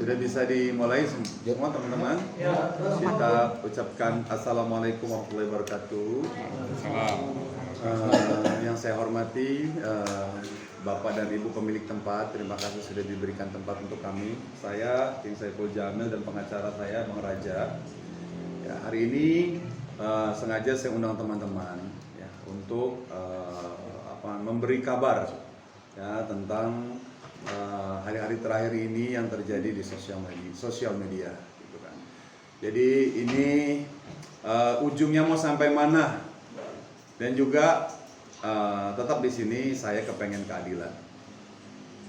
Sudah bisa dimulai semua teman-teman? Kita ucapkan Assalamualaikum warahmatullahi wabarakatuh. Yang saya hormati Bapak dan Ibu pemilik tempat, terima kasih sudah diberikan tempat untuk kami. Saya King Saiful Jamil dan pengacara saya Bang Raja. Ya, hari ini sengaja saya undang teman-teman ya, untuk memberi kabar ya tentang hari-hari terakhir ini yang terjadi di sosial media gitu kan. Jadi ini ujungnya mau sampai mana, dan juga tetap di sini saya kepengen keadilan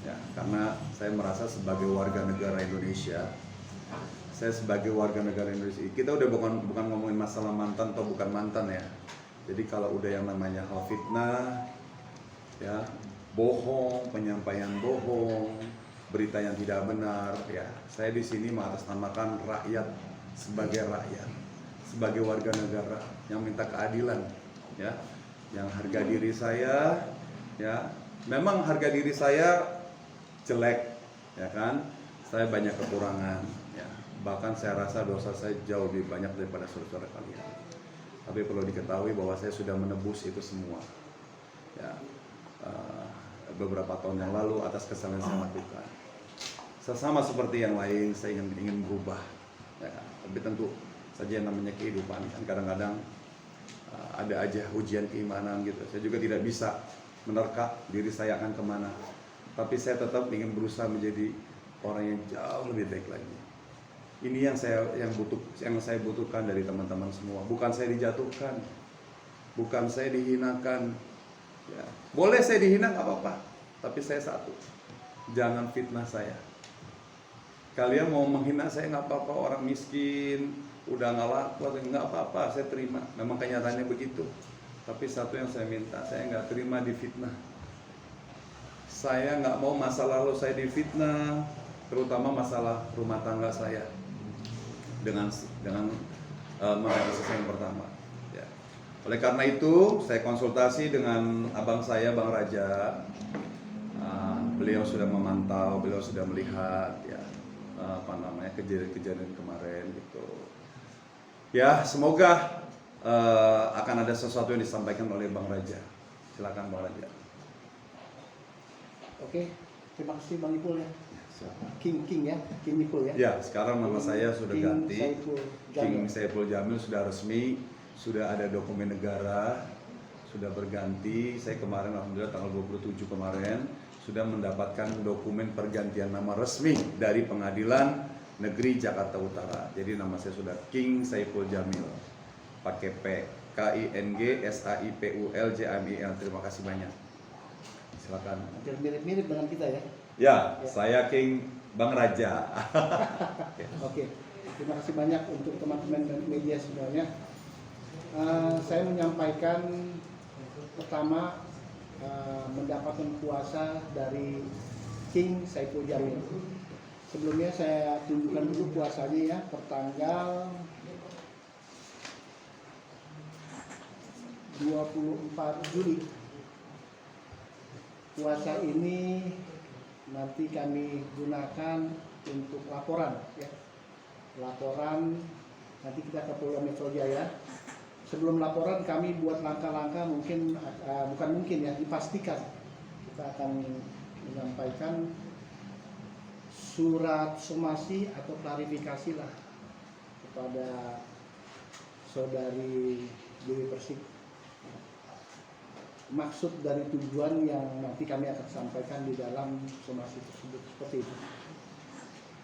ya, karena saya merasa sebagai warga negara Indonesia, kita udah bukan ngomongin masalah mantan atau bukan mantan ya. Jadi kalau udah yang namanya hal fitnah ya, bohong, penyampaian bohong, berita yang tidak benar ya, saya di sini mengatasnamakan rakyat, sebagai warga negara yang minta keadilan ya, yang harga diri saya ya, memang harga diri saya jelek ya kan, saya banyak kekurangan ya, bahkan saya rasa dosa saya jauh lebih banyak daripada saudara kalian, tapi perlu diketahui bahwa saya sudah menebus itu semua ya. Beberapa tahun yang lalu atas kesalahan yang saya lakukan. Sama seperti yang lain, saya ingin berubah ya, tapi tentu saja yang namanya kehidupan kan kadang-kadang ada aja ujian keimanan gitu. Saya juga tidak bisa menerka diri saya akan kemana, tapi saya tetap ingin berusaha menjadi orang yang jauh lebih baik lagi. Ini yang saya butuhkan dari teman-teman semua. Bukan saya dijatuhkan, bukan saya dihinakan ya. Boleh saya dihina nggak apa-apa, tapi saya satu, jangan fitnah saya. Kalian mau menghina saya nggak apa-apa, orang miskin udah nggak laku, nggak apa-apa, saya terima. Memang kenyataannya begitu. Tapi satu yang saya minta, saya nggak terima difitnah. Saya nggak mau masa lalu saya difitnah, terutama masalah rumah tangga saya dengan mereka yang pertama. Ya. Oleh karena itu, saya konsultasi dengan abang saya, Bang Raja. Beliau sudah memantau, beliau sudah melihat ya kejadian-kejadian kemarin gitu. Ya, semoga akan ada sesuatu yang disampaikan oleh Bang Raja. Silakan Bang Raja. Oke, terima kasih Bang Ipul ya. King ya, King Ipul ya. Ya, sekarang nama saya sudah ganti. King Saiful Jamil sudah resmi, sudah ada dokumen negara, sudah berganti. Saya kemarin alhamdulillah tanggal 27 kemarin sudah mendapatkan dokumen pergantian nama resmi dari Pengadilan Negeri Jakarta Utara. Jadi nama saya sudah King Saiful Jamil, pakai P, KING SAIPUL JAMIL. Terima kasih banyak. Silakan. Hampir mirip-mirip dengan kita ya. Ya, saya King Bang Raja. Oke, terima kasih banyak untuk teman-teman media semuanya. Saya menyampaikan pertama mendapatkan kuasa dari King Saiful Jamil. Sebelumnya saya tunjukkan dulu kuasanya ya, pertanggal 24 Juli. Kuasa ini nanti kami gunakan untuk laporan ya. Laporan nanti kita ke Polda Metro Jaya. Sebelum laporan kami buat langkah-langkah dipastikan kita akan menyampaikan surat somasi atau klarifikasi lah kepada saudari Dewi Persik. Maksud dari tujuan yang nanti kami akan sampaikan di dalam somasi tersebut seperti itu.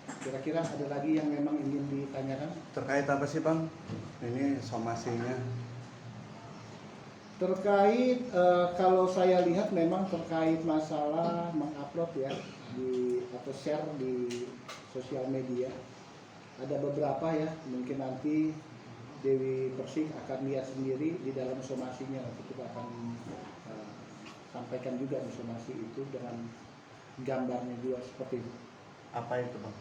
Kira-kira ada lagi yang memang ingin ditanyakan? Terkait apa sih Bang? Ini somasinya. Terkait kalau saya lihat memang terkait masalah mengupload ya atau share di sosial media. Ada beberapa ya, mungkin nanti Dewi Persik akan lihat sendiri di dalam somasinya. Nanti kita akan sampaikan juga somasi itu dengan gambarnya juga seperti itu. Apa itu Bang?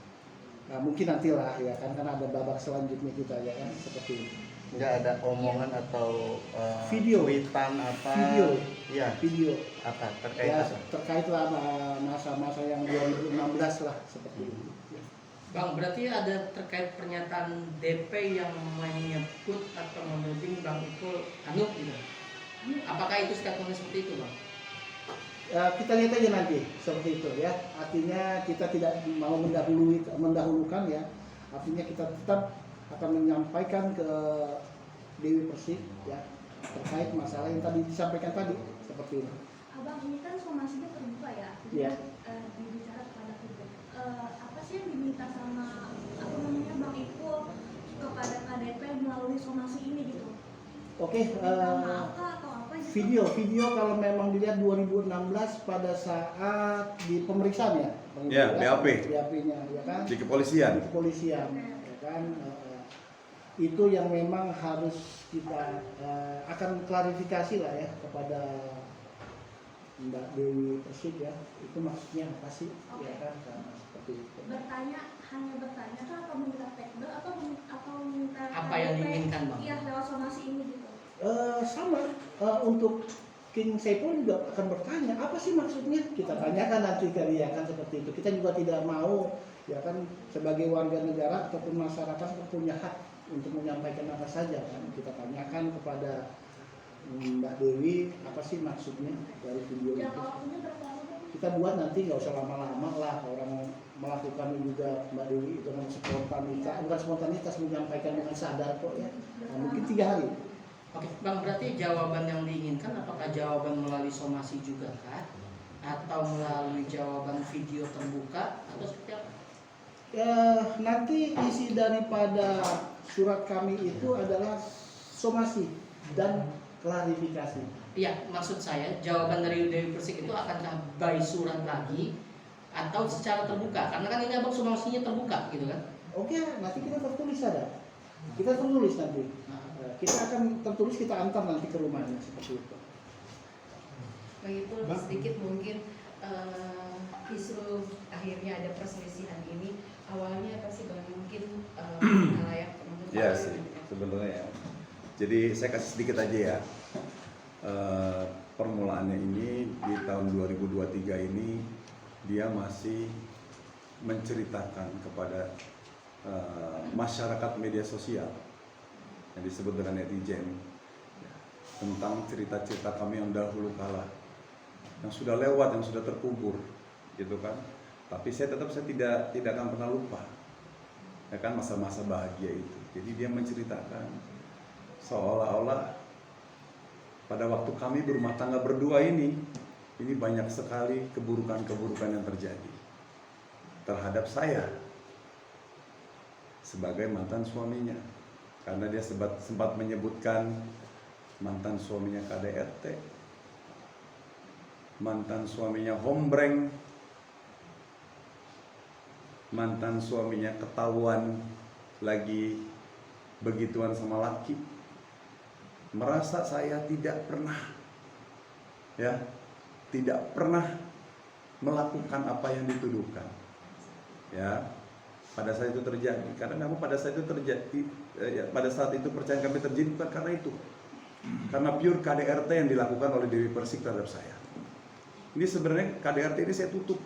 Nah, mungkin nantilah ya kan, karena ada babak selanjutnya kita ya kan, seperti itu. Nggak ada omongan atau video, tweetan apa? Ya, video apa terkait ya, apa? terkait lah masa-masa yang 2016 lah seperti itu. Bang, berarti ada terkait pernyataan DP yang menyebut atau menuding Bang Ipul anu gitu. Apakah itu statementnya seperti itu, Bang? Kita lihat aja nanti seperti itu ya. Artinya kita tidak mau mendahulukan ya. Artinya kita tetap akan menyampaikan ke Dewi Persik ya terkait masalah yang tadi disampaikan tadi seperti itu. Abang, ini kan somasinya terbuka ya. Iya. Dibicara kepada publik. Apa sih yang diminta sama apa namanya Bang Ipul kepada KDP melalui somasi ini gitu? Oke, Minta maaf kah atau apa gitu? video kalau memang dilihat 2016 pada saat di pemeriksaan ya, Bang Ibu, Ya, BAP. BAP-nya ya kan, Di kepolisian. di kepolisian ya kan, itu yang memang harus kita akan klarifikasi lah ya kepada Mbak Dewi Persik ya, itu maksudnya apa sih Oke. ya kan, karena seperti itu. Hanya bertanya kah atau meminta tekbel atau minta Apa yang KDP? diinginkan, Bang? Iya, lewat somasi ini gitu. Sama untuk King Saipul juga akan bertanya apa sih maksudnya, kita tanyakan nanti ke dia kan seperti itu. Kita juga tidak mau ya kan sebagai warga negara ataupun masyarakat punya hak untuk menyampaikan apa saja kan, kita tanyakan kepada Mbak Dewi apa sih maksudnya dari video itu. Jangka waktunya berapa lama? Kita buat nanti nggak usah lama-lama lah, orang melakukan juga Mbak Dewi dengan spontanitas, bukan spontanitas, menyampaikan dengan sadar kok ya. Nah, mungkin 3 hari. Oke, Bang, berarti jawaban yang diinginkan apakah jawaban melalui somasi juga kah? Atau melalui jawaban video terbuka atau seperti apa? Ya, nanti isi daripada surat kami itu adalah somasi dan klarifikasi. Iya, maksud saya jawaban dari Dewi Persik itu akankah by surat lagi atau secara terbuka? Karena kan ini Abang somasinya terbuka gitu kan? Oke, nanti kita tertulis ada. Kita tertulis nanti. Kita akan tertulis, kita antar nanti ke rumahnya seperti itu. Bang Ipul, sedikit mungkin isu akhirnya ada perselisihan ini awalnya apa sih Bang? Mungkin layak teman-teman. Ya sih, sebenarnya ya. Jadi saya kasih sedikit aja ya. Permulaannya ini di tahun 2023 ini dia masih menceritakan kepada masyarakat media sosial yang disebut dengan netizen tentang cerita-cerita kami yang dahulu kala, yang sudah lewat, yang sudah terkubur, gitu kan. Tapi saya tidak akan pernah lupa, ya kan, masa-masa bahagia itu. Jadi dia menceritakan seolah-olah pada waktu kami berumah tangga berdua ini banyak sekali keburukan-keburukan yang terjadi terhadap saya sebagai mantan suaminya. Karena dia sempat menyebutkan mantan suaminya KDRT, mantan suaminya hombreng, mantan suaminya ketahuan lagi begituan sama laki. Merasa saya tidak pernah melakukan apa yang dituduhkan. Ya, pada saat itu terjadi. Karena namun pada saat itu terjadi, pada saat itu percayaan kami terjadi bukan karena itu, karena pure KDRT yang dilakukan oleh Dewi Persik terhadap saya. Ini sebenarnya KDRT ini saya tutup,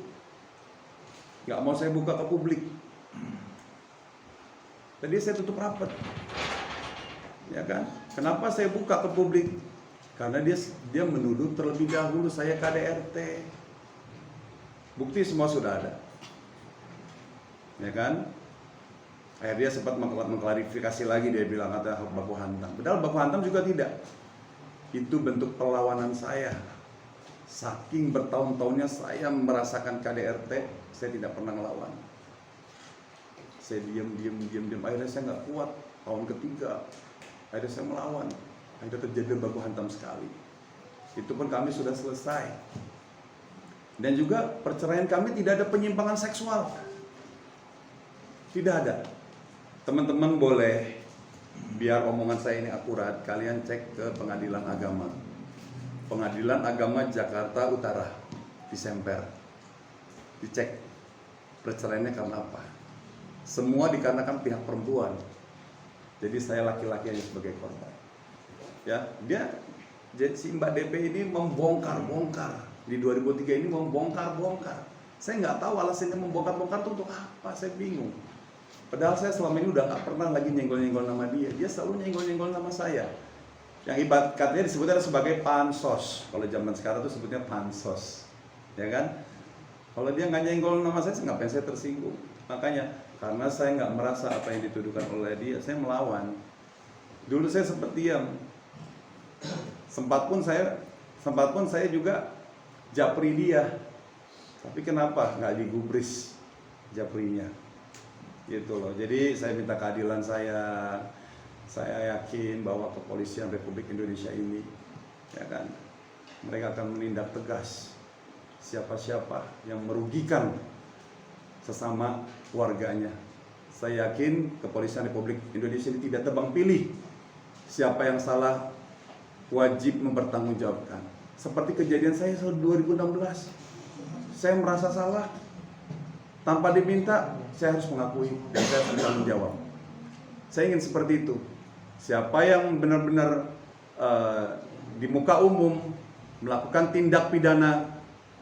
nggak mau saya buka ke publik. Tadi saya tutup rapat, ya kan? Kenapa saya buka ke publik? Karena dia menuduh terlebih dahulu saya KDRT. Bukti semua sudah ada, ya kan? Akhirnya dia sempat mengklarifikasi lagi, dia bilang kata baku hantam. Padahal baku hantam juga tidak. Itu bentuk perlawanan saya. Saking bertahun-tahunnya saya merasakan KDRT, saya tidak pernah ngelawan. Saya diam. Akhirnya saya nggak kuat. Tahun ketiga, akhirnya saya melawan. Akhirnya terjadi baku hantam sekali. Itu pun kami sudah selesai. Dan juga perceraian kami tidak ada penyimpangan seksual. Tidak ada. Teman-teman boleh, biar omongan saya ini akurat, kalian cek ke Pengadilan Agama. Pengadilan Agama Jakarta Utara di Semper. Dicek perceraiannya karena apa. Semua dikarenakan pihak perempuan. Jadi saya laki-laki aja sebagai korban. Ya, jadi si Mbak DP ini membongkar-bongkar. Di 2003 ini membongkar-bongkar. Saya nggak tahu alasannya membongkar-bongkar itu untuk apa, saya bingung. Padahal saya selama ini udah nggak pernah lagi nyenggol-nyenggol nama dia. Dia selalu nyenggol-nyenggol nama saya. Yang ibarat katanya disebutnya sebagai pansos. Kalau zaman sekarang tuh sebutnya pansos, ya kan? Kalau dia nggak nyenggol nama saya, ngapain saya tersinggung? Makanya karena saya nggak merasa apa yang dituduhkan oleh dia, saya melawan. Dulu saya sempat diam. Sempat pun saya juga japri dia. Tapi kenapa nggak digubris japrinya? Gitu loh. Jadi saya minta keadilan saya. Saya yakin bahwa kepolisian Republik Indonesia ini, ya kan, mereka akan menindak tegas siapa-siapa yang merugikan sesama warganya. Saya yakin kepolisian Republik Indonesia ini tidak tebang pilih. Siapa yang salah wajib mempertanggungjawabkan. Seperti kejadian saya tahun 2016. Saya merasa salah. Tanpa diminta, saya harus mengakui dan saya harus bertanggung jawab. Saya ingin seperti itu. Siapa yang benar-benar di muka umum melakukan tindak pidana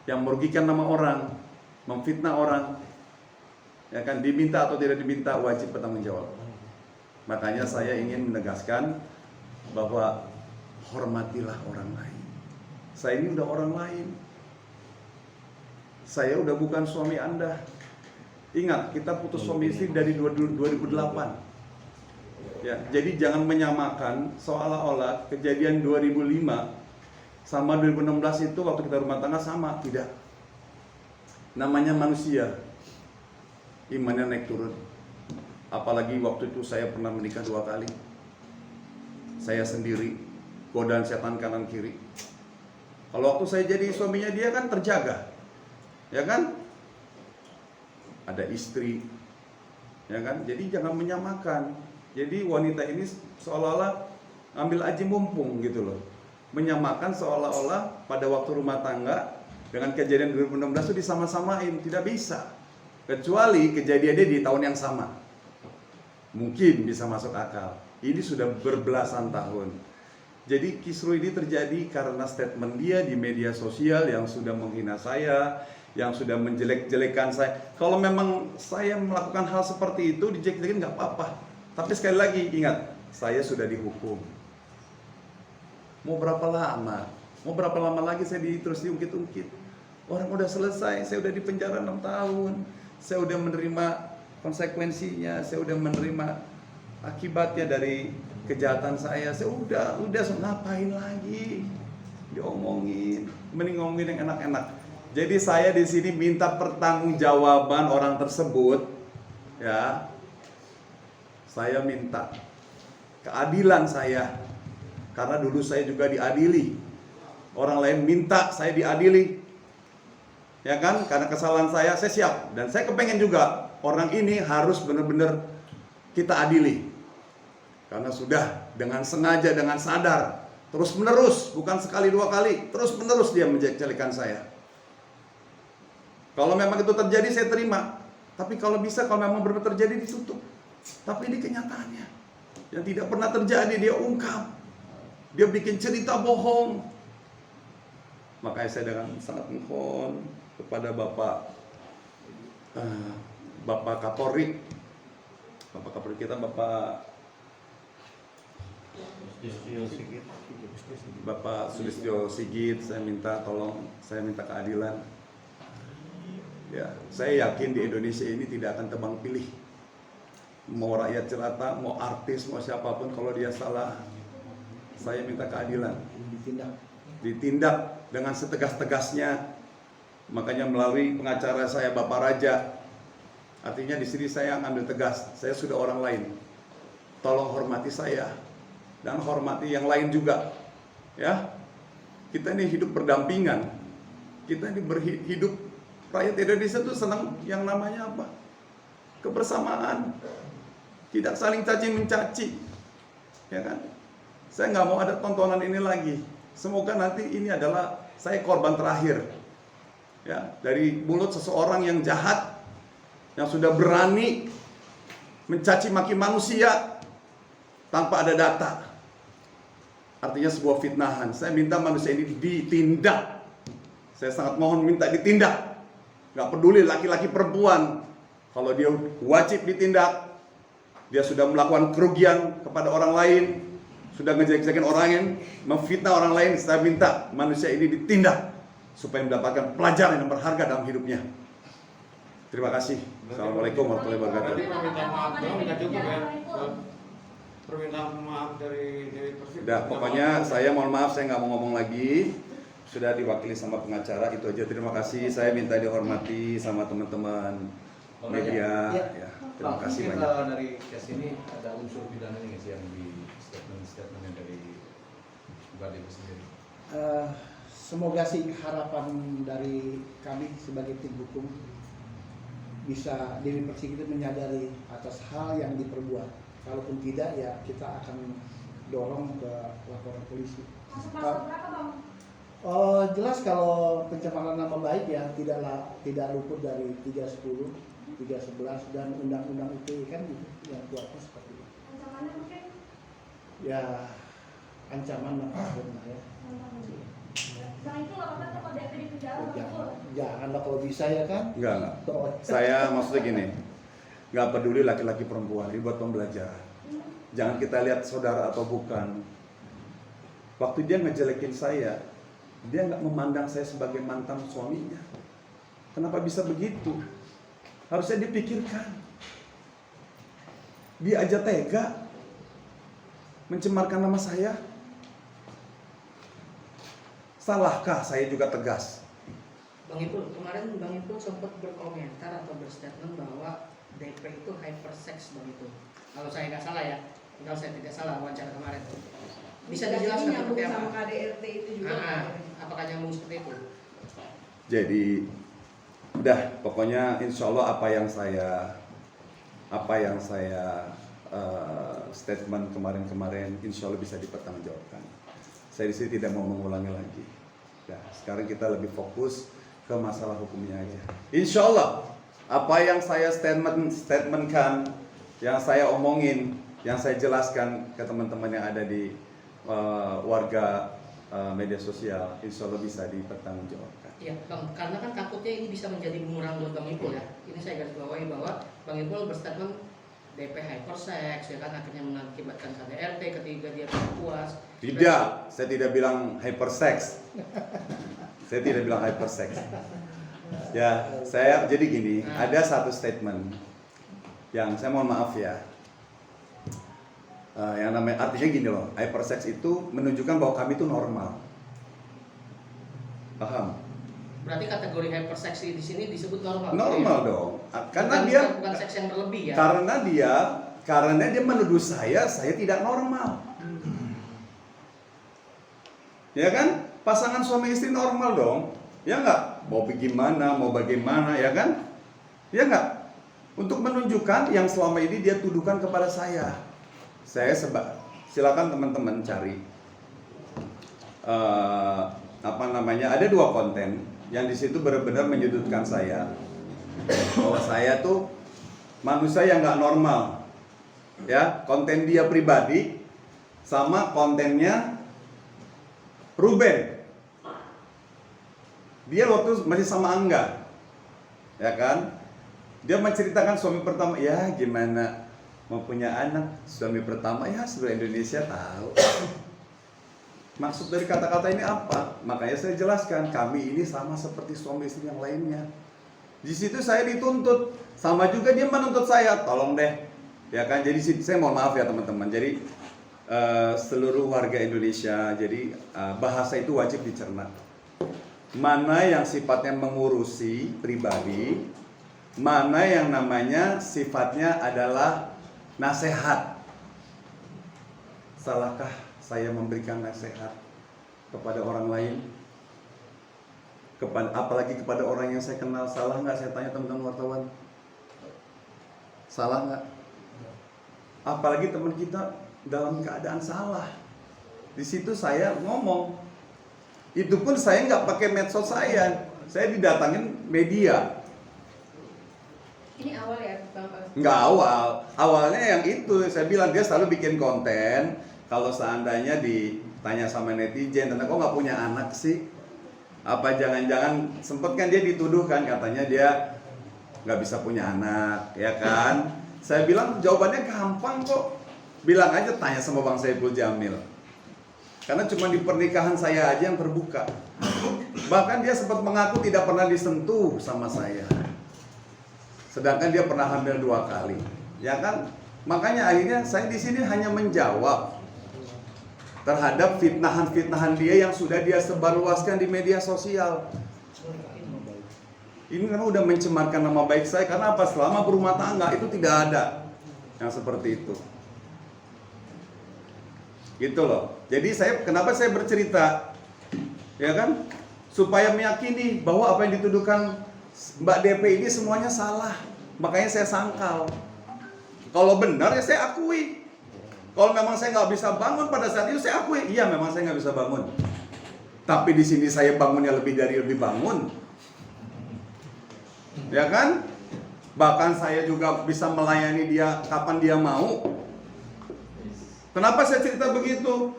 yang merugikan nama orang, memfitnah orang, ya kan, diminta atau tidak diminta wajib bertanggung jawab. Makanya saya ingin menegaskan bahwa hormatilah orang lain. Saya ini udah orang lain. Saya udah bukan suami Anda. Ingat, kita putus suami istri dari 2008. Ya, jadi jangan menyamakan seolah-olah kejadian 2005 sama 2016 itu waktu kita rumah tangga sama, tidak. Namanya manusia, imannya naik turun. Apalagi waktu itu saya pernah menikah 2 kali. Saya sendiri, godaan setan kanan kiri. Kalau waktu saya jadi suaminya dia kan terjaga, ya kan? Ada istri, ya kan? Jadi jangan menyamakan. Jadi wanita ini seolah-olah ambil aji mumpung gitu loh. Menyamakan seolah-olah pada waktu rumah tangga dengan kejadian 2016 itu disama-samain. Tidak bisa. Kecuali kejadiannya di tahun yang sama. Mungkin bisa masuk akal. Ini sudah berbelasan tahun. Jadi kisruh ini terjadi karena statement dia di media sosial yang sudah menghina saya, yang sudah menjelek-jelekan saya. Kalau memang saya melakukan hal seperti itu, dijelek-jelekin nggak apa-apa. Tapi sekali lagi ingat, saya sudah dihukum. Mau berapa lama? Mau berapa lama lagi saya terus diungkit-ungkit? Orang udah selesai, saya udah di penjara 6 tahun. Saya udah menerima konsekuensinya, saya udah menerima akibatnya dari kejahatan saya. Saya udah ngapain lagi? Diomongin, mending ngomongin yang enak-enak. Jadi saya di sini minta pertanggungjawaban orang tersebut, ya. Saya minta keadilan saya, karena dulu saya juga diadili. Orang lain minta saya diadili, ya kan? Karena kesalahan saya siap. Dan saya kepengen juga orang ini harus benar-benar kita adili. Karena sudah dengan sengaja, dengan sadar, terus menerus, bukan sekali 2 kali, terus menerus dia menjelek-jelekan saya. Kalau memang itu terjadi saya terima. Tapi kalau bisa, kalau memang benar terjadi ditutup. Tapi ini kenyataannya yang tidak pernah terjadi, dia ungkap, dia bikin cerita bohong. Makanya saya dengan sangat mohon kepada Bapak Kapolri kita, Bapak Sulistyo Sigit, saya minta tolong, saya minta keadilan. Ya, saya yakin di Indonesia ini tidak akan tebang pilih. Mau rakyat jelata, mau artis, mau siapapun, kalau dia salah, saya minta keadilan. Ditindak dengan setegas-tegasnya. Makanya melalui pengacara saya, Bapak Raja, artinya di sini saya ngambil tegas. Saya sudah orang lain. Tolong hormati saya dan hormati yang lain juga. Ya, kita ini hidup berdampingan. Kita ini berhidup, rakyat Indonesia itu senang yang namanya apa? Kebersamaan. Tidak saling caci mencaci, ya kan? Saya nggak mau ada tontonan ini lagi. Semoga nanti ini adalah saya korban terakhir, ya, dari mulut seseorang yang jahat, yang sudah berani mencaci maki manusia tanpa ada data. Artinya sebuah fitnahan. Saya minta manusia ini ditindak. Saya sangat mohon minta ditindak. Nggak peduli laki-laki perempuan. Kalau dia wajib ditindak, dia sudah melakukan kerugian kepada orang lain, sudah ngejelek-jelekin orang lain, memfitnah orang lain. Saya minta manusia ini ditindak supaya mendapatkan pelajaran yang berharga dalam hidupnya. Terima kasih. Assalamualaikum warahmatullahi wabarakatuh. Berarti permintaan maaf doang nggak cukup ya? Permintaan maaf dari Persib. Udah, pokoknya saya mohon maaf, saya nggak mau ngomong lagi. Sudah diwakili sama pengacara, itu aja. Terima kasih. Saya minta dihormati sama teman-teman media. Ya, terima kasih banyak. Dari case ini ada unsur pidana nggak sih yang di statementnya dari Bade itu sendiri? Semoga sih harapan dari kami sebagai tim hukum bisa Dewi Persik itu menyadari atas hal yang diperbuat. Kalaupun tidak, ya kita akan dorong ke laporan polisi. Masuk pasal berapa bang? Jelas kalau pencemaran nama baik ya tidak luput dari 310, 311 dan undang-undang ITE kan gitu yang kuatnya seperti itu. Ancamannya mungkin? Ya ancaman apapun lah ya. Bang itu nggak apa-apa kalau DP di penjara bang itu. Janganlah kalau bisa ya kan. Enggak. Saya maksudnya gini, nggak peduli laki-laki perempuan, ini buat pembelajaran. Jangan kita lihat saudara atau bukan. Waktu dia ngejelekin saya, dia nggak memandang saya sebagai mantan suaminya. Kenapa bisa begitu? Harusnya dipikirkan. Dia aja tega mencemarkan nama saya. Salahkah saya juga tegas? Bang Ipul, kemarin Bang Ipul sempat berkomentar atau berstatement bahwa DP itu hypersex Bang Ipul. Kalau saya nggak salah ya, kalau saya tidak salah wawancara kemarin. Bisa dijelaskan nyambung seperti apa? sama KDRT itu juga. Apakah nyambung seperti itu? Jadi udah, pokoknya insya Allah apa yang saya statement kemarin-kemarin insya Allah bisa dipertanggungjawabkan. Saya di sini tidak mau mengulangi lagi. Nah, sekarang kita lebih fokus ke masalah hukumnya aja. Insya Allah apa yang saya statementkan, yang saya omongin, yang saya jelaskan ke teman-teman yang ada di warga media sosial, insya Allah bisa dipertanggungjawabkan. Iya, Bang, karena kan takutnya ini bisa menjadi bumerang buat Bang Ipul ya. Ini saya garis bawahi bahwa Bang Ipul berstatement DP hypersex, ya kan akhirnya mengakibatkan KDRT ketika dia tidak puas. Tidak, saya tidak bilang hypersex. Saya tidak bilang hypersex. Ya, saya jadi gini, ada satu statement yang saya mohon maaf ya. Yang namanya artinya gini loh, hypersex itu menunjukkan bahwa kami itu normal. Paham? Berarti kategori hypersex di sini disebut normal. Normal ya? dong. Karena dia bukan seks yang berlebih ya. Karena dia menuduh saya tidak normal. Ya kan? Pasangan suami istri normal dong. Ya enggak? Mau bagaimana, ya kan? Ya enggak? Untuk menunjukkan yang selama ini dia tuduhkan kepada saya. Silakan teman-teman cari. Ada 2 konten yang di situ benar-benar menyudutkan saya. Bahwa saya tuh manusia yang nggak normal. Ya, konten dia pribadi sama kontennya Ruben. Dia waktu masih sama Angga. Ya kan? Dia menceritakan suami pertama, ya gimana mau punya anak, suami pertama ya seluruh Indonesia tahu. Maksud dari kata-kata ini apa? Makanya saya jelaskan, kami ini sama seperti suami istri yang lainnya. Di situ saya dituntut, sama juga dia menuntut saya, tolong deh. Ya kan, jadi saya mohon maaf ya teman-teman. Jadi seluruh warga Indonesia, jadi bahasa itu wajib dicerna. Mana yang sifatnya mengurusi pribadi, mana yang namanya sifatnya adalah nasihat. Salahkah saya memberikan nasihat kepada orang lain, apalagi kepada orang yang saya kenal? Salah nggak? Saya tanya teman-teman wartawan, salah nggak? Apalagi teman kita dalam keadaan salah, di situ saya ngomong. Itu pun saya nggak pakai medsos saya didatangin media. Ini awal ya Bang? Nggak awalnya yang itu saya bilang, dia selalu bikin konten. Kalau seandainya ditanya sama netizen, tentang kok nggak punya anak sih? Apa jangan-jangan sempet kan dia dituduh kan, katanya dia nggak bisa punya anak, ya kan? Saya bilang jawabannya gampang kok. Bilang aja, tanya sama Bang Saiful Jamil. Karena cuma di pernikahan saya aja yang terbuka. Bahkan dia sempat mengaku tidak pernah disentuh sama saya. Sedangkan dia pernah hamil 2 kali. Ya kan? Makanya akhirnya saya di sini hanya menjawab terhadap fitnahan-fitnahan dia yang sudah dia sebarluaskan di media sosial. Ini kan udah mencemarkan nama baik saya. Karena apa? Selama berumah tangga itu tidak ada yang seperti itu. Gitu loh. Jadi kenapa saya bercerita? Ya kan? Supaya meyakini bahwa apa yang dituduhkan Mbak DP ini semuanya salah. Makanya saya sangkal. Kalau benar ya saya akui. Kalau memang saya nggak bisa bangun pada saat itu, saya akui. Iya, memang saya nggak bisa bangun. Tapi di sini saya bangunnya lebih bangun. Ya kan? Bahkan saya juga bisa melayani dia kapan dia mau. Kenapa saya cerita begitu?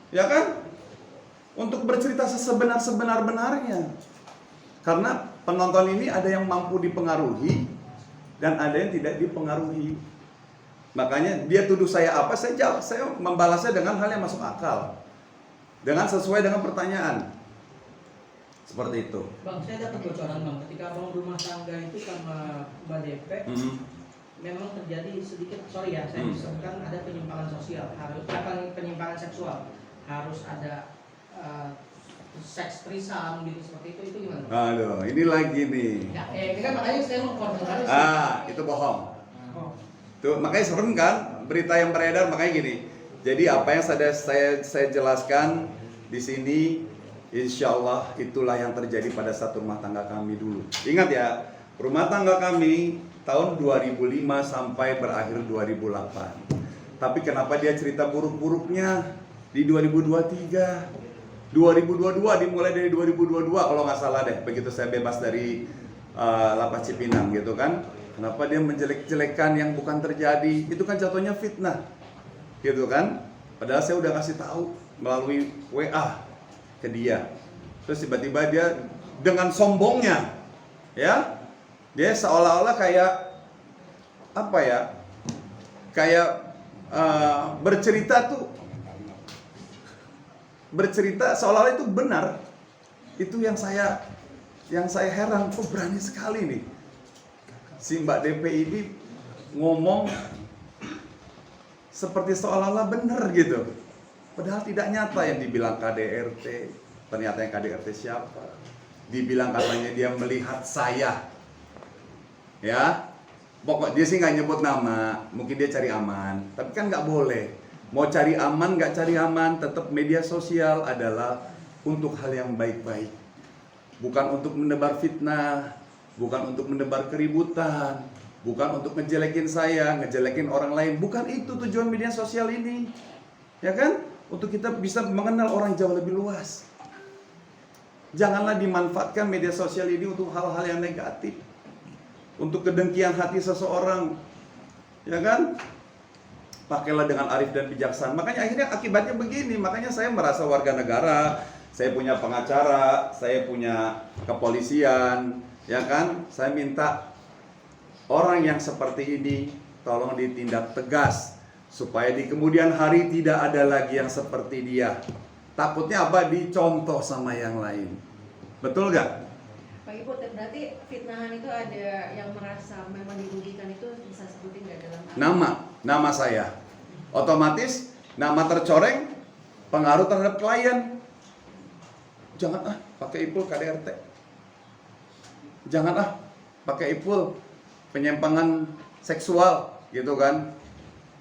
Ya kan? Untuk bercerita sebenar-benarnya. Karena penonton ini ada yang mampu dipengaruhi dan ada yang tidak dipengaruhi. Makanya dia tuduh saya apa, saya jawab, saya membalasnya dengan hal yang masuk akal. Dengan sesuai dengan pertanyaan. Seperti itu. Bang, saya dapat bocoran Bang, ketika Bang rumah tangga itu sama Mbak DP, memang terjadi sedikit, sorry ya, saya disebutkan ada penyimpangan sosial, harus penyimpangan seksual, harus ada seks trisam gitu seperti itu gimana? Aduh, ini lagi nih. Ya, ini kan makanya saya mau konfirmasi. Itu bohong. Tuh, makanya serem kan berita yang beredar, makanya gini. Jadi apa yang saya jelaskan di sini, insya Allah itulah yang terjadi pada satu rumah tangga kami dulu. Ingat ya, rumah tangga kami tahun 2005 sampai berakhir 2008. Tapi kenapa dia cerita buruk-buruknya di 2023? 2022 dimulai dari 2022 kalau nggak salah deh, begitu saya bebas dari Lapas Cipinang gitu kan. Kenapa dia menjelek-jelekan yang bukan terjadi? Itu kan jatuhnya fitnah, gitu kan? Padahal saya udah kasih tahu melalui WA ke dia. Terus tiba-tiba dia dengan sombongnya, ya, dia seolah-olah kayak apa ya? Kayak bercerita seolah-olah itu benar. Itu yang saya heran, kok berani sekali nih si Mbak DP ini ngomong seperti seolah-olah benar gitu. Padahal tidak nyata yang dibilang KDRT. Ternyata yang KDRT siapa? Dibilang katanya dia melihat saya. Ya, pokok dia sih nggak nyebut nama. Mungkin dia cari aman. Tapi kan nggak boleh. Mau cari aman nggak cari aman, tetap media sosial adalah untuk hal yang baik-baik. Bukan untuk menebar fitnah. Bukan untuk menebar keributan, bukan untuk ngejelekin saya, ngejelekin orang lain. Bukan itu tujuan media sosial ini. Ya kan? Untuk kita bisa mengenal orang jauh lebih luas. Janganlah dimanfaatkan media sosial ini untuk hal-hal yang negatif. Untuk kedengkian hati seseorang. Ya kan? Pakailah dengan arif dan bijaksana. Makanya akhirnya akibatnya begini. Makanya saya merasa warga negara, saya punya pengacara, saya punya kepolisian. Ya kan, saya minta orang yang seperti ini tolong ditindak tegas supaya di kemudian hari tidak ada lagi yang seperti dia. Takutnya apa? Dicontoh sama yang lain. Betul gak? Pak Ibu, berarti fitnahan itu ada yang merasa memang dirugikan, itu bisa sebutin nggak dalam Nama saya. Otomatis nama tercoreng, pengaruh terhadap klien. Jangan pakai Ipul KDRT. Jangan pakai Ipul penyimpangan seksual gitu kan.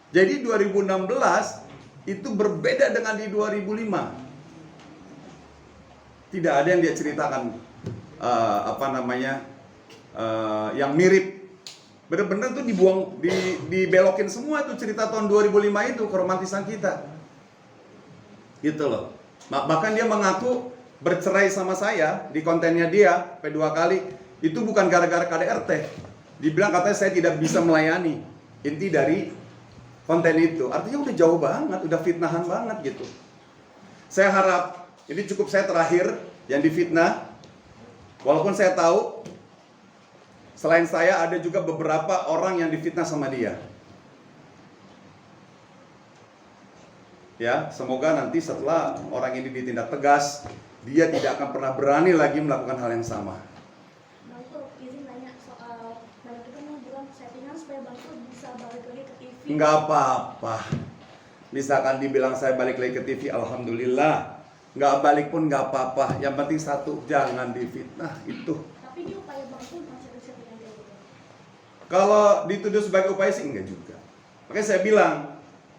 Jadi 2016 itu berbeda dengan di 2005. Tidak ada yang dia ceritakan yang mirip. Bener-bener tuh dibelokin semua tuh cerita tahun 2005 itu, keromantisan kita. Gitu loh. Bahkan dia mengaku bercerai sama saya di kontennya dia sampai 2 kali. Itu bukan gara-gara KDRT. Dibilang katanya saya tidak bisa melayani. Inti dari konten itu. Artinya udah jauh banget, udah fitnahan banget gitu. Saya harap, ini cukup saya terakhir yang difitnah. Walaupun saya tahu Selain saya ada juga beberapa orang yang difitnah sama dia. Ya, semoga nanti setelah orang ini ditindak tegas, dia tidak akan pernah berani lagi melakukan hal yang sama. Bang Ipul, izin nanya soal banyak itu yang bilang settingan supaya Bang Ipul bisa balik lagi ke TV. Nggak apa-apa. Misalkan dibilang saya balik lagi ke TV, alhamdulillah. Nggak balik pun nggak apa-apa. Yang penting satu, jangan difitnah itu. Tapi ini upaya Bang Ipul masih ada settingan kayak gitu. Kalau dituduh sebagai upaya sih enggak juga. Makanya saya bilang,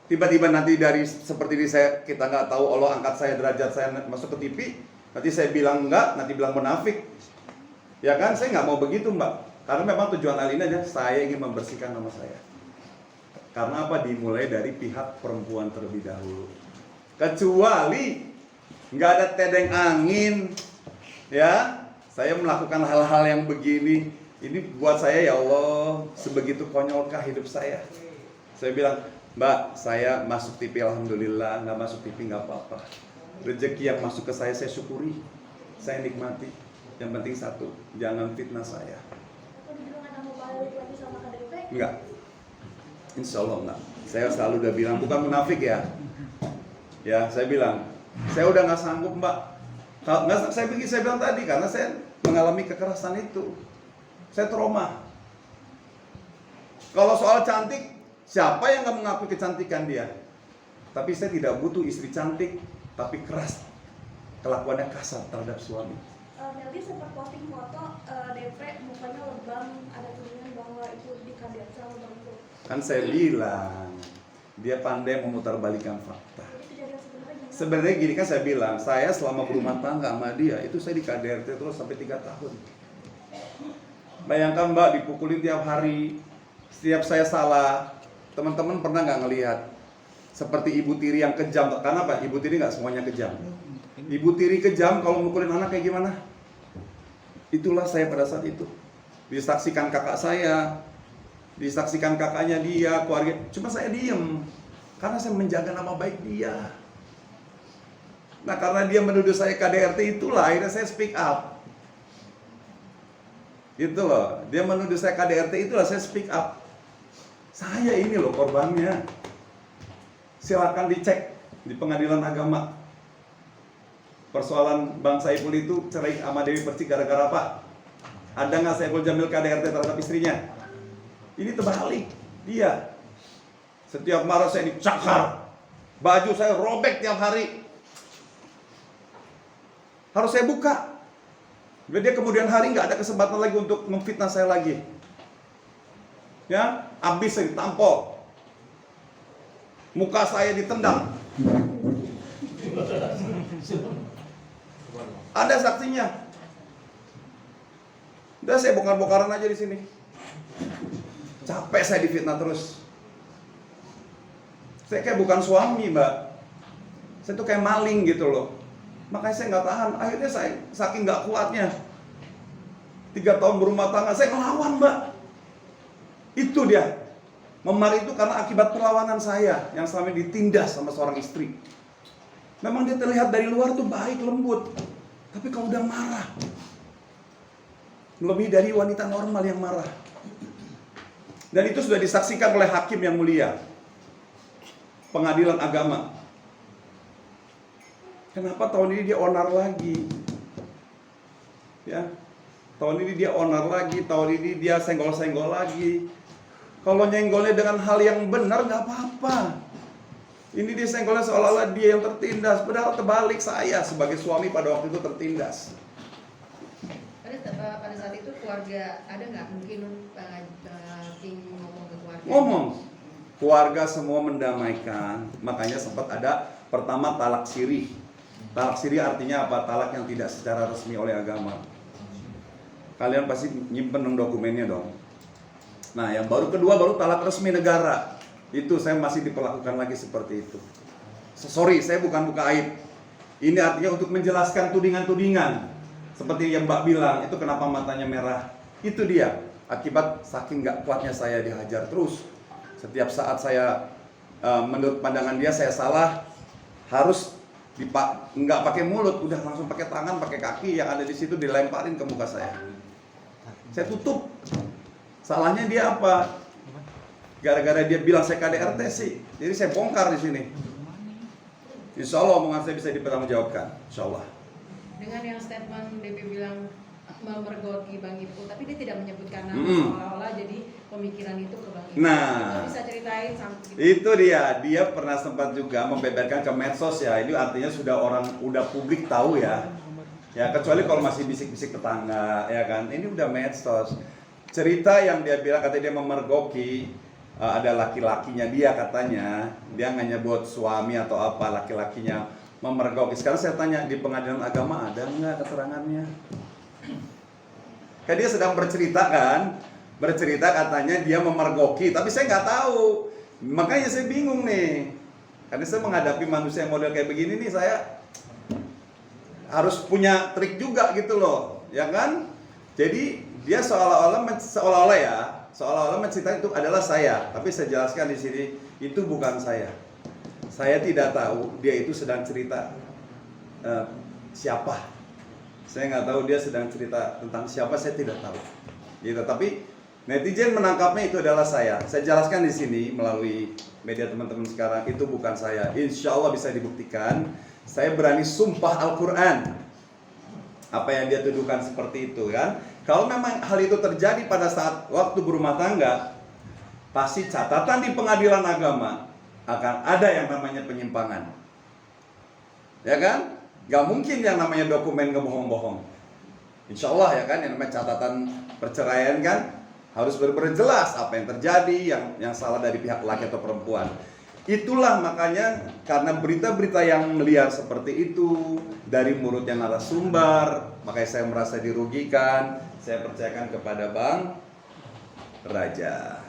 tiba-tiba nanti dari seperti ini kita nggak tahu Allah angkat saya derajat saya masuk ke TV, nanti saya bilang enggak, nanti bilang munafik. Ya kan, saya nggak mau begitu Mbak. Karena memang tujuan Alina aja, saya ingin membersihkan nama saya. Karena apa? Dimulai dari pihak perempuan terlebih dahulu. Kecuali nggak ada tedeng angin, ya, saya melakukan hal-hal yang begini. Ini buat saya, ya Allah, sebegitu konyolkah hidup saya. Saya bilang, Mbak, saya masuk TV alhamdulillah, nggak masuk TV nggak apa-apa. Rezeki yang masuk ke saya syukuri, saya nikmati. Yang penting satu, jangan fitnah saya. Atau dibilang ada mau balik lagi sama KDP? Enggak, insya Allah enggak. Saya selalu udah bilang, bukan munafik ya. Ya, saya bilang, saya udah nggak sanggup Mbak. Saya bilang tadi, karena saya mengalami kekerasan itu. Saya trauma. Kalau soal cantik, siapa yang nggak mengakui kecantikan dia? Tapi saya tidak butuh istri cantik, tapi keras. Kelakuannya kasar terhadap suami. Meldi sempat posting foto DP mukanya lebam, ada tudingan bahwa itu dikadet sama Bang Ipul. Kan saya bilang, dia pandai memutarbalikkan fakta. Jadi kejadian sebenarnya gimana? Sebenarnya gini kan saya bilang, saya selama berumah tangga sama dia, itu saya di KDRT terus sampai 3 tahun. Bayangkan Mbak, dipukulin tiap hari, setiap saya salah. Teman-teman pernah nggak ngelihat seperti Ibu Tiri yang kejam? Karena apa? Ibu Tiri nggak semuanya kejam. Ibu Tiri kejam kalau mukulin anak kayak gimana? Itulah saya pada saat itu. Disaksikan kakak saya, disaksikan kakaknya dia, keluarga. Cuma saya diem, karena saya menjaga nama baik dia. Nah, karena dia menuduh saya KDRT, itulah akhirnya saya speak up. Itu loh, dia menuduh saya KDRT, itulah saya speak up. Saya ini loh korbannya. Silakan dicek di pengadilan agama. Persoalan Bang Saiful itu cerai sama Dewi Persik gara-gara apa? Ada nggak Saiful Jamil KDRT terhadap istrinya? Ini terbalik dia. Setiap marah saya dicakar, baju saya robek tiap hari. Harus saya buka. Biar dia kemudian hari nggak ada kesempatan lagi untuk memfitnah saya lagi. Ya, habis saya ditampol. Muka saya ditendang. Ada saksinya. Udah saya bongkar-bongkaran aja di sini. Capek saya difitnah terus. Saya kayak bukan suami, Mbak. Saya tuh kayak maling gitu loh. Makanya saya nggak tahan. Akhirnya saya saking nggak kuatnya, 3 tahun berumah tangga saya ngelawan, Mbak. Itu dia. Memar itu karena akibat perlawanan saya yang selama ini ditindas sama seorang istri. Memang dia terlihat dari luar tuh baik, lembut. Tapi kalau udah marah, lebih dari wanita normal yang marah. Dan itu sudah disaksikan oleh hakim yang mulia, pengadilan agama. Kenapa tahun ini dia onar lagi? Ya, tahun ini dia onar lagi, tahun ini dia senggol-senggol lagi. Kalau nyenggolnya dengan hal yang benar nggak apa-apa. Ini dia senggolnya seolah-olah dia yang tertindas, padahal terbalik, saya sebagai suami pada waktu itu tertindas. Pada saat itu keluarga ada nggak mungkin King ngomong ke keluarga? Ngomong, keluarga semua mendamaikan, makanya sempat ada pertama talak siri. Talak siri artinya apa? Talak yang tidak secara resmi oleh agama. Kalian pasti nyimpen dong dokumennya dong. Nah, yang kedua baru talak resmi negara. Itu saya masih diperlakukan lagi seperti itu. Sorry, saya bukan buka aib. Ini artinya untuk menjelaskan tudingan-tudingan. Seperti yang Mbak bilang, itu kenapa matanya merah. Itu dia, akibat saking gak kuatnya saya dihajar terus. Setiap saat saya, menurut pandangan dia saya salah, harus nggak pakai mulut, udah langsung pakai tangan, pakai kaki yang ada di situ dilemparin ke muka saya. Saya tutup. Salahnya dia apa? Gara-gara dia bilang saya KDRT sih. Jadi saya bongkar di sini. Insya Allah omongan saya bisa dipertanggungjawabkan. Insya Allah. Dengan yang statement DP bilang memergoki Bang Ipul, tapi dia tidak menyebutkan nama, Mm. seolah-olah jadi pemikiran itu ke Bang Ipul. Nah. Kita bisa ceritain sampai Itu dia pernah sempat juga membeberkan ke medsos ya. Ini artinya udah publik tahu ya. Ya kecuali kalau masih bisik-bisik tetangga ya kan. Ini udah medsos. Cerita yang dia bilang katanya dia memergoki ada laki-lakinya dia katanya. Dia nggak nyebut suami atau apa, laki-lakinya memergoki. Sekarang saya tanya di pengadilan agama ada nggak keterangannya? Kan dia sedang bercerita kan, bercerita katanya dia memergoki, tapi saya nggak tahu. Makanya saya bingung nih, karena saya menghadapi manusia yang model kayak begini nih, saya harus punya trik juga gitu loh, ya kan? Jadi dia seolah-olah menceritakan itu adalah saya, tapi saya jelaskan di sini itu bukan saya. Saya tidak tahu dia itu sedang cerita siapa. Saya nggak tahu dia sedang cerita tentang siapa, saya tidak tahu. Gitu. Tapi netizen menangkapnya itu adalah saya. Saya jelaskan di sini melalui media teman-teman sekarang itu bukan saya. Insya Allah bisa dibuktikan. Saya berani sumpah Al-Quran. Apa yang dia tuduhkan seperti itu kan? Kalau memang hal itu terjadi pada saat waktu berumah tangga, pasti catatan di pengadilan agama akan ada yang namanya penyimpangan. Ya kan? Gak mungkin yang namanya dokumen kebohong-bohong. Insya Allah ya kan, yang namanya catatan perceraian kan harus benar-benar jelas apa yang terjadi, yang salah dari pihak laki atau perempuan. Itulah makanya karena berita-berita yang liar seperti itu dari mulutnya narasumber, makanya saya merasa dirugikan. Saya percayakan kepada Bang Raja.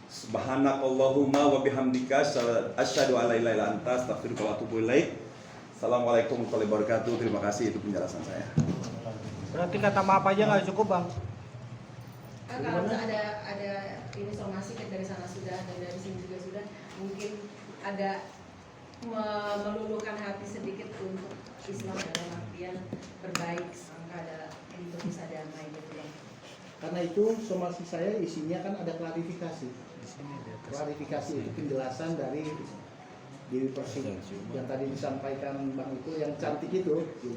Subhanakallahumma wa bihamdika asyhadu an la ilaha illa anta astaghfiruka wa atubu ilaik. Assalamualaikum warahmatullahi wabarakatuh. Terima kasih, itu penjelasan saya. Berarti kata maaf aja nggak cukup, Bang? kalau ada ini somasi dari sana sudah dan dari sini juga sudah, mungkin agak meluluhkan hati sedikit untuk Islam dalam artian berbaik untuk bisa damai gitu ya. Karena itu somasi saya isinya kan ada klarifikasi. Klarifikasi itu penjelasan dari Dewi Persik yang tadi disampaikan Bang itu yang cantik itu gitu.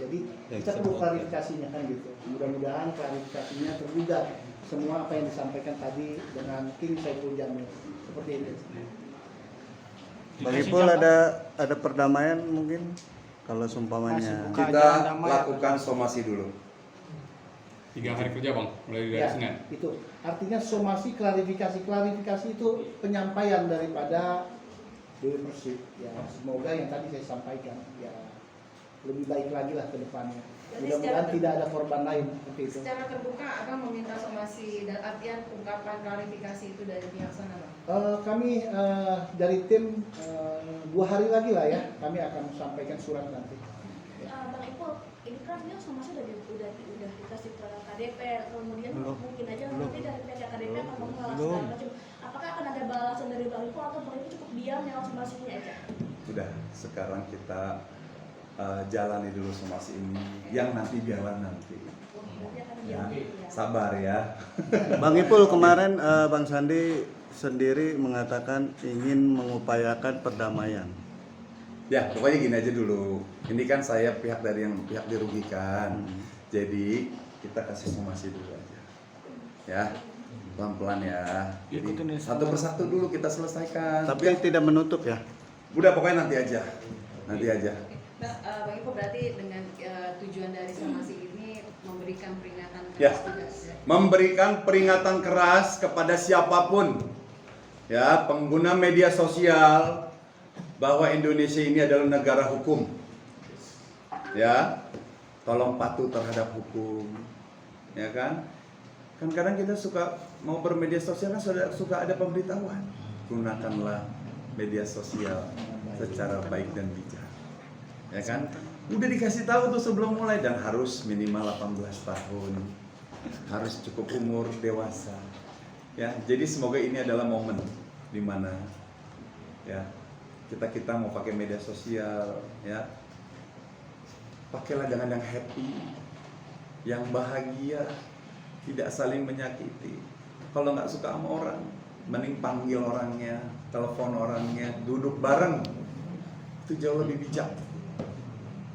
Jadi kita perlu klarifikasinya kan gitu. Mudah-mudahan klarifikasinya tergugat semua apa yang disampaikan tadi dengan King Saiful Jamil seperti itu. Bang Ipul ada perdamaian mungkin kalau seumpamanya Kita lakukan somasi dulu. 3 hari kerja Bang, mulai dari Senin. Itu artinya somasi klarifikasi itu penyampaian daripada Dewi Persik ya, semoga yang tadi saya sampaikan ya lebih baik lagi lah ke depannya. Mudah-mudahan tidak ada korban lain seperti itu. Secara terbuka Abang meminta somasi dan artian ungkapan klarifikasi itu dari pihak sana Bang? Kami dari tim 2 hari lagi lah ya, kami akan sampaikan surat nanti. Bang Ipul, ini kan dia somasi udah dikasih ke KDP, kemudian mungkin aja nanti dari pihak KDP akan mengalas segala macam. Apakah akan ada balasan dari Bang Ipul atau Bang Ipul cukup diam yang somasinya aja? Sudah, sekarang kita jalani dulu somasi ini, yang nanti biarlah nanti. Ya, sabar ya. Bang Ipul kemarin Bang Sandi sendiri mengatakan ingin mengupayakan perdamaian. Ya, pokoknya gini aja dulu. Ini kan saya pihak dari yang pihak dirugikan. Jadi kita kasih somasi dulu aja. Ya, pelan-pelan ya. Jadi satu persatu dulu kita selesaikan. Tapi yang tidak menutup ya. Udah pokoknya nanti aja. Nanti aja. Nah, Bang Ipul berarti dengan tujuan dari somasi ini memberikan peringatan Ya. keras juga. Memberikan peringatan keras kepada siapapun ya, pengguna media sosial bahwa Indonesia ini adalah negara hukum. Ya. Tolong patuh terhadap hukum. Ya kan? Kan kadang kita suka mau bermedia sosial kan suka ada pemberitahuan. Gunakanlah media sosial secara baik dan bijak. Ya kan? Udah dikasih tahu tuh sebelum mulai, dan harus minimal 18 tahun. Harus cukup umur dewasa. Ya, jadi semoga ini adalah momen di mana ya kita mau pakai media sosial ya. Pakailah dengan yang happy, yang bahagia, tidak saling menyakiti. Kalau nggak suka sama orang, mending panggil orangnya, telepon orangnya, duduk bareng. Itu jauh lebih bijak.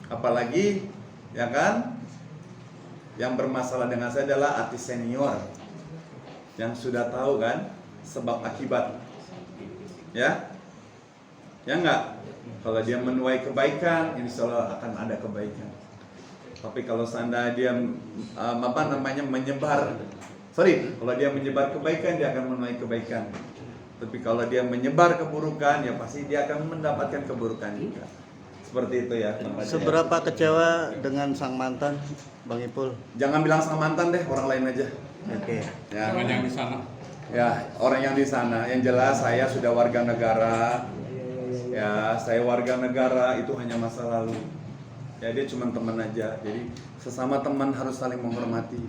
Apalagi, ya kan, yang bermasalah dengan saya adalah artis senior yang sudah tahu kan sebab akibat, ya enggak. Kalau dia menuai kebaikan, insya Allah akan ada kebaikan. Tapi kalau seandainya dia kalau dia menyebar kebaikan, dia akan menuai kebaikan. Tapi kalau dia menyebar keburukan, ya pasti dia akan mendapatkan keburukan juga. Seperti itu ya. Seberapa kecewa dengan sang mantan, Bang Ipul? Jangan bilang sang mantan deh, orang lain aja. Oke. Ya. Orang yang di sana. Ya, orang yang di sana. Yang jelas saya sudah warga negara. Ya, saya warga negara, itu hanya masa lalu. Ya, dia cuma teman aja. Jadi sesama teman harus saling menghormati.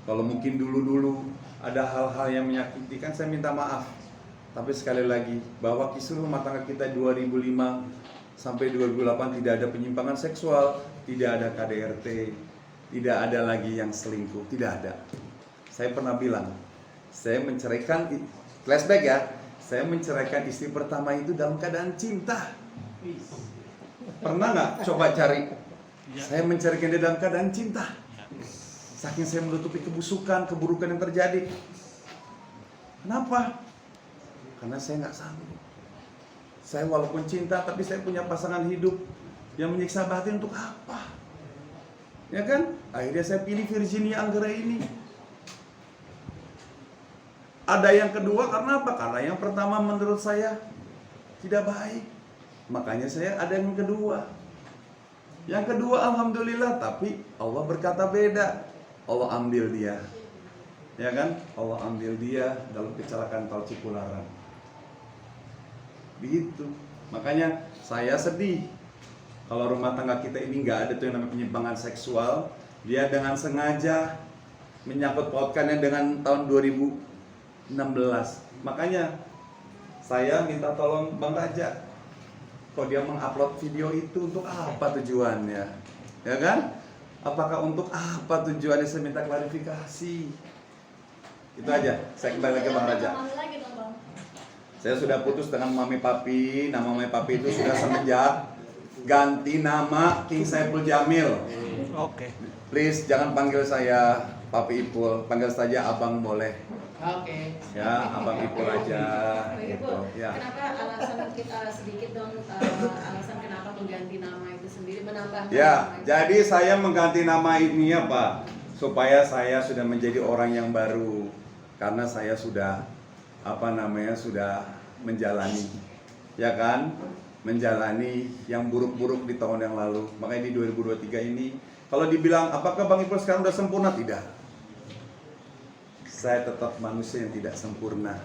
Kalau mungkin dulu-dulu ada hal-hal yang menyakiti, kan saya minta maaf. Tapi sekali lagi, bahwa kisah rumah tangga kita 2005 sampai 2008 tidak ada penyimpangan seksual, tidak ada KDRT, tidak ada lagi yang selingkuh, tidak ada. Saya pernah bilang, saya menceraikan, flashback ya, saya menceraikan istri pertama itu dalam keadaan cinta. Pernah nggak coba cari? Saya menceraikan dia dalam keadaan cinta. Saking saya menutupi kebusukan, keburukan yang terjadi. Kenapa? Karena saya nggak sanggup. Saya walaupun cinta, tapi saya punya pasangan hidup yang menyiksa batin untuk apa? Ya kan? Akhirnya saya pilih Virginia Anggera ini. Ada yang kedua karena apa? Karena yang pertama menurut saya tidak baik. Makanya saya ada yang kedua. Yang kedua alhamdulillah, tapi Allah berkata beda. Allah ambil dia. Ya kan? Allah ambil dia dalam kecelakaan tol Cipularang. Begitu. Makanya saya sedih kalau rumah tangga kita ini nggak ada tuh yang namanya penyimpangan seksual. Dia dengan sengaja menyangkut pautkannya dengan tahun 2016. Makanya saya minta tolong Bang Raja, kok dia mengupload video itu untuk apa tujuannya? Ya kan? Apakah untuk apa tujuannya? Saya minta klarifikasi. Itu aja. Saya kembali lagi ke Bang Raja. Saya sudah putus dengan Mami Papi. Nama Mami Papi itu sudah semenjak ganti nama King Saiful Jamil. Oke. Please jangan panggil saya Papi Ipul, panggil saja Abang boleh. Oke. Ya, Abang Ipul aja. Pak Gitu. Ipul, Ya. kenapa alasan kita sedikit dong alasan kenapa mengganti nama itu sendiri, menambahkan Ya, nama itu? jadi saya mengganti nama ini ya Pak, supaya saya sudah menjadi orang yang baru, karena saya sudah sudah menjalani, ya kan, menjalani yang buruk-buruk di tahun yang lalu. Makanya di 2023 ini, kalau dibilang apakah Bang Ipul sekarang udah sempurna? Tidak. Saya tetap manusia yang tidak sempurna,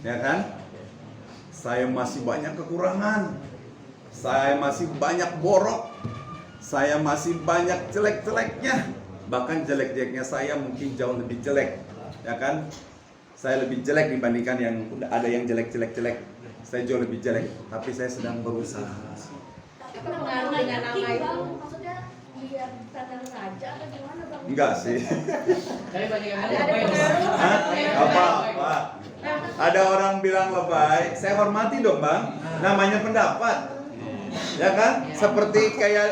ya kan? Saya masih banyak kekurangan, saya masih banyak borok, saya masih banyak jelek-jeleknya. Bahkan jelek-jeleknya saya mungkin jauh lebih jelek, ya kan? Saya lebih jelek dibandingkan yang ada yang jelek-jelek-jelek. Saya jauh lebih jelek, tapi saya sedang berusaha. Tapi Pengaruh dengan nama itu. maksudnya biar standar raja atau gimana Bang? Enggak sih. Tapi banyak yang Ada lebay. pengaruh. Hah? Apa? Ada orang bilang lebay, saya hormati dong Bang. Namanya pendapat, ya kan? Seperti kayak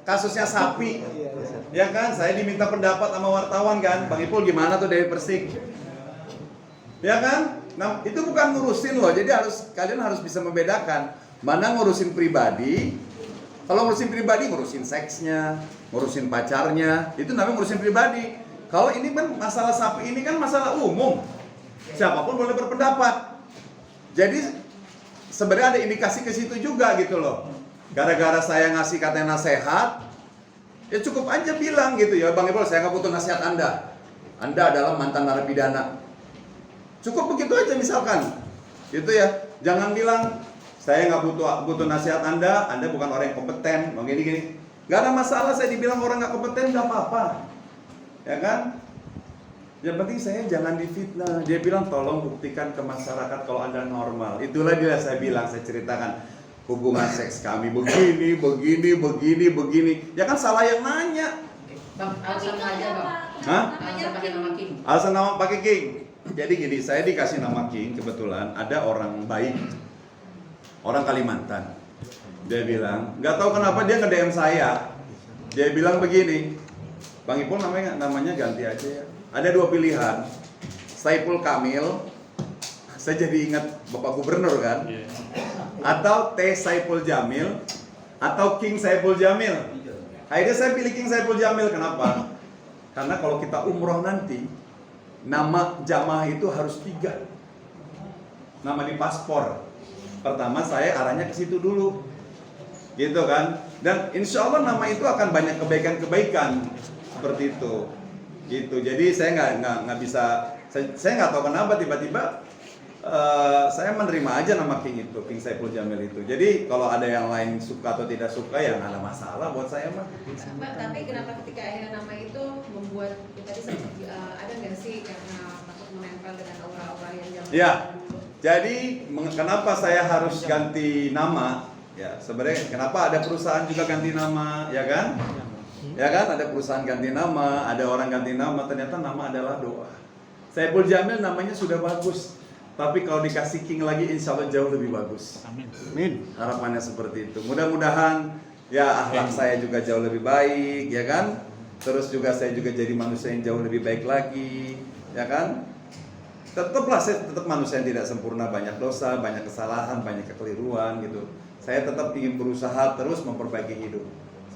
kasusnya sapi, ya kan? Saya diminta pendapat sama wartawan kan, Bang Ipul gimana tuh dari Persik? Ya kan? Nah, itu bukan ngurusin loh. Jadi kalian harus bisa membedakan mana ngurusin pribadi. Kalau ngurusin pribadi, ngurusin seksnya, ngurusin pacarnya, itu namanya ngurusin pribadi. Kalau ini kan masalah sapi, ini kan masalah umum. Siapapun boleh berpendapat. Jadi sebenarnya ada indikasi ke situ juga gitu loh. Gara-gara saya ngasih katanya nasihat, ya cukup aja bilang gitu ya, Bang Ipul, saya nggak butuh nasihat Anda. Anda adalah mantan narapidana. Cukup begitu aja misalkan, gitu ya. Jangan bilang saya nggak butuh nasihat Anda bukan orang yang kompeten, gini. Gak ada masalah saya dibilang orang nggak kompeten, nggak apa-apa, ya kan? Yang penting saya jangan difitnah. Dia bilang tolong buktikan ke masyarakat kalau Anda normal. Itulah dia saya bilang, saya ceritakan hubungan seks kami begini. Ya kan salah yang nanya. Bang, Tapi alasan itu aja ada Bang. Pak Hah? Alasan pakai nama King. Alasan nama pakai King. Jadi gini, saya dikasih nama King kebetulan ada orang baik, orang Kalimantan. Dia bilang, nggak tahu kenapa dia nge-DM saya. Dia bilang begini, Bang Ipul namanya ganti aja ya. Ada dua pilihan, Saiful Kamil, saya jadi ingat Bapak Gubernur kan, atau T. Saiful Jamil, atau King Saiful Jamil. Akhirnya saya pilih King Saiful Jamil. Kenapa? Karena kalau kita umroh nanti, nama jamaah itu harus 3 nama di paspor. Pertama saya arahnya ke situ dulu, gitu kan. Dan insya Allah nama itu akan banyak kebaikan-kebaikan seperti itu, gitu. Jadi saya nggak bisa, saya nggak tahu kenapa tiba-tiba saya menerima aja nama King itu, King Saiful Jamil itu. Jadi kalau ada yang lain suka atau tidak suka ya nggak ada masalah buat saya mah. Mbak, tapi kenapa ketika akhirnya nama itu membuat ya tadi sempat ada nggak sih karena takut menempel dengan aura-aura yang zaman Ya, dulu? jadi kenapa saya harus ganti nama? Ya, sebenarnya kenapa ada perusahaan juga ganti nama, ya kan? Ya kan, ada perusahaan ganti nama, ada orang ganti nama, ternyata nama adalah doa. Saiful Jamil namanya sudah bagus, tapi kalau dikasih King lagi insya Allah jauh lebih bagus. Amin. Harapannya seperti itu. Mudah-mudahan ya akhlak saya juga jauh lebih baik, ya kan? Terus juga saya juga jadi manusia yang jauh lebih baik lagi, ya kan? Tetaplah saya tetap manusia yang tidak sempurna, banyak dosa, banyak kesalahan, banyak kekeliruan gitu. Saya tetap ingin berusaha terus memperbaiki hidup.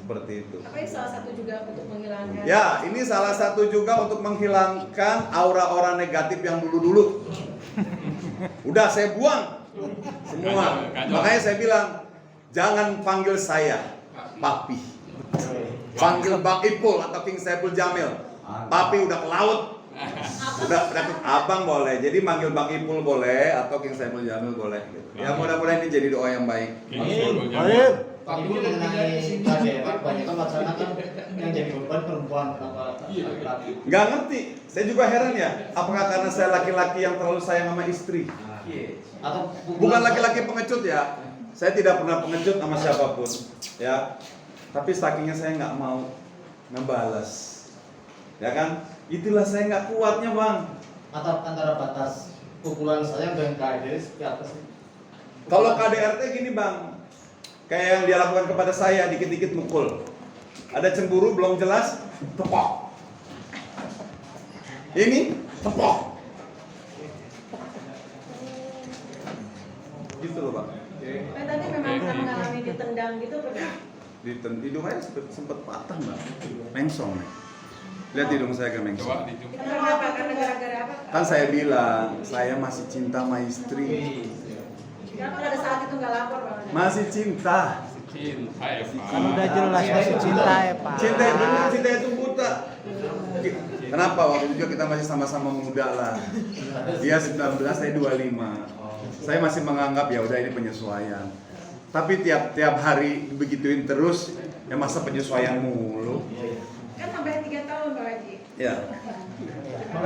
Seperti itu. Apa ini salah satu juga untuk menghilangkan? Ya, ini salah satu juga untuk menghilangkan aura-aura negatif yang dulu-dulu. Udah saya buang semua. Makanya saya bilang, jangan panggil saya Papi. Panggil Bang Ipul atau King Saiful Jamil. Papi udah ke laut. Udah abang boleh. Jadi manggil Bang Ipul boleh atau King Saiful Jamil boleh gitu. Ya mudah-mudahan ini jadi doa yang baik. Baik. Pak Ibu mengenai KDR, banyak kan masyarakat yang jadi beban perempuan kenapa laki-laki? Nggak ngerti. Saya juga heran ya. Apakah karena saya laki-laki yang terlalu sayang sama istri? Atau Bukan laki-laki pengecut ya. Saya tidak pernah pengecut sama siapapun. Ya. Tapi sakingnya saya nggak mau ngebales. Ya kan? Itulah saya nggak kuatnya bang. atau antara batas pukulan sayang dengan KDR seperti apa sih? Kalau KDRT gini bang, kayak yang dia lakukan kepada saya, dikit-dikit mukul. Ada cemburu belum jelas, tepok. Ini tepok. Gitu loh bang. Tadi memang pernah mengalami ditendang gitu pernah? Di hidung saya sempet patah mbak, mengsong. Lihat hidung saya ke mengsong. Kenapa? Karena gara-gara apa? Kan saya bilang, saya masih cinta sama istri. Kenapa pada saat itu nggak lapor Bang? Masih cinta. Kan udah jelas masih cinta ya Pak. Cinta itu benar, cinta itu buta. Kenapa? Waktu itu juga kita masih sama-sama muda lah. Dia 19, saya 25. Saya masih menganggap ya udah ini penyesuaian. Tapi tiap hari begituin terus, ya masa penyesuaian mulu. Kan sampai 3 tahun Bang Haji. Ya.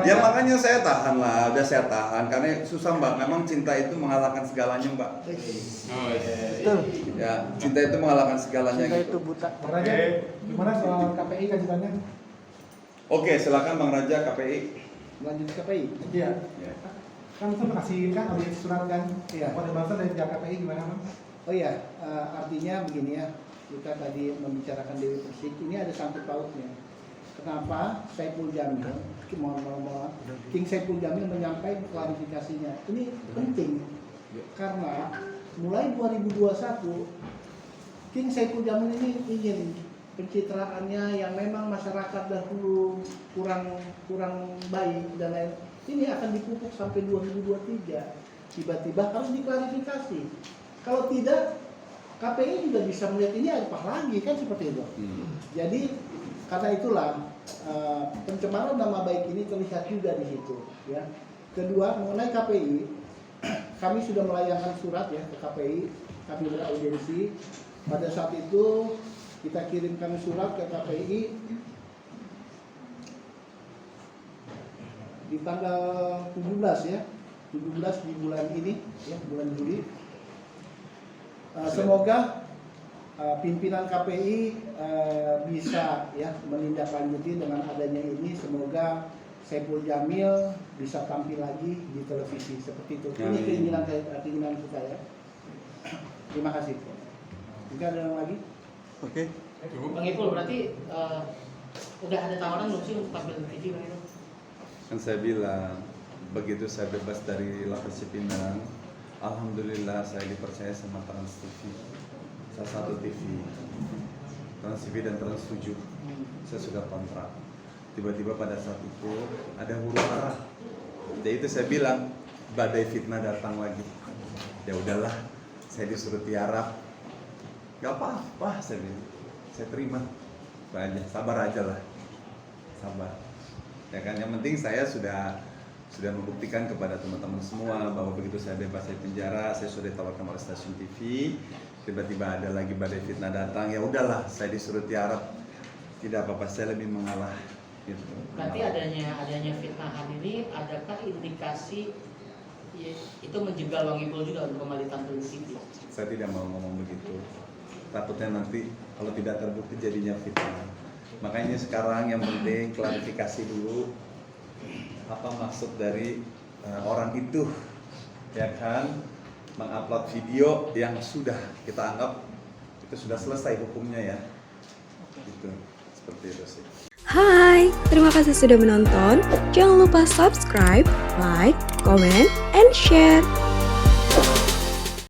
Ya makanya saya tahan lah, udah saya tahan karena susah mbak. Memang cinta itu mengalahkan segalanya mbak. Betul. Ya, cinta itu mengalahkan segalanya. Cinta Gitu. itu buta. Raja, gimana soal KPI kajiannya? Oke, silakan Bang Raja KPI. Lanjut KPI. Iya. Ya. Kan kita kasih kan audiens surat kan? Iya. Pada bahasa dari pihak KPI gimana Bang? Oh iya, artinya begini ya, kita tadi membicarakan Dewi Persik, ini ada sangkut pautnya. Kenapa Saiful Jamil, King Saiful Jamil menyampaikan klarifikasinya? Ini penting, karena mulai 2021, King Saiful Jamil ini ingin pencitraannya yang memang masyarakat dahulu kurang baik dan lain, ini akan dipupuk sampai 2023. Tiba-tiba harus diklarifikasi. Kalau tidak, KPI juga bisa melihat ini apa lagi kan seperti itu. Jadi karena itulah pencemaran nama baik ini terlihat juga di situ. Ya. Kedua mengenai KPI, kami sudah melayangkan surat ya ke KPI, kami beraudiensi. Pada saat itu kita kirimkan surat ke KPI di tanggal 17 ya, 17 di bulan ini ya, bulan Juli. Semoga pimpinan KPI bisa ya menindaklanjuti dengan adanya ini. Semoga Saiful Jamil bisa tampil lagi di televisi seperti itu. Ini keinginan kita ya. Terima kasih. Jika ada yang lagi? Oke. Bang Ipul berarti udah ada tawaran belum sih untuk tampil di TV Bang Ipul? Kan saya bilang, begitu saya bebas dari lapas Cipinang, alhamdulillah saya dipercaya sama Trans TV, salah satu TV, Trans TV dan Trans 7. Saya sudah kontrak. Tiba-tiba pada saat itu ada huru hara. Jadi itu saya bilang, badai fitnah datang lagi. Ya udahlah, saya disuruh tiarap. Gak apa-apa, saya bilang. Saya terima. Aja, sabar aja lah. Sabar. Ya kan, yang penting saya sudah membuktikan kepada teman-teman semua bahwa begitu saya bebas dari penjara, saya sudah ditawarkan oleh stasiun TV. Tiba-tiba ada lagi badai fitnah datang. Ya udahlah, saya disuruh tiarap. Tidak apa-apa, saya lebih mengalah. Gitu. Berarti adanya fitnahan ini, adakah indikasi itu menjegal Bang Ipul juga untuk kembali tampil di TV? Saya tidak mau ngomong begitu. Takutnya nanti kalau tidak terbukti jadinya fitnah. Makanya sekarang yang penting klarifikasi dulu apa maksud dari orang itu, ya kan, mengupload video yang sudah kita anggap itu sudah selesai hukumnya ya. Gitu. Seperti itu sih. Hai, terima kasih sudah menonton. Jangan lupa subscribe, like, comment, and share.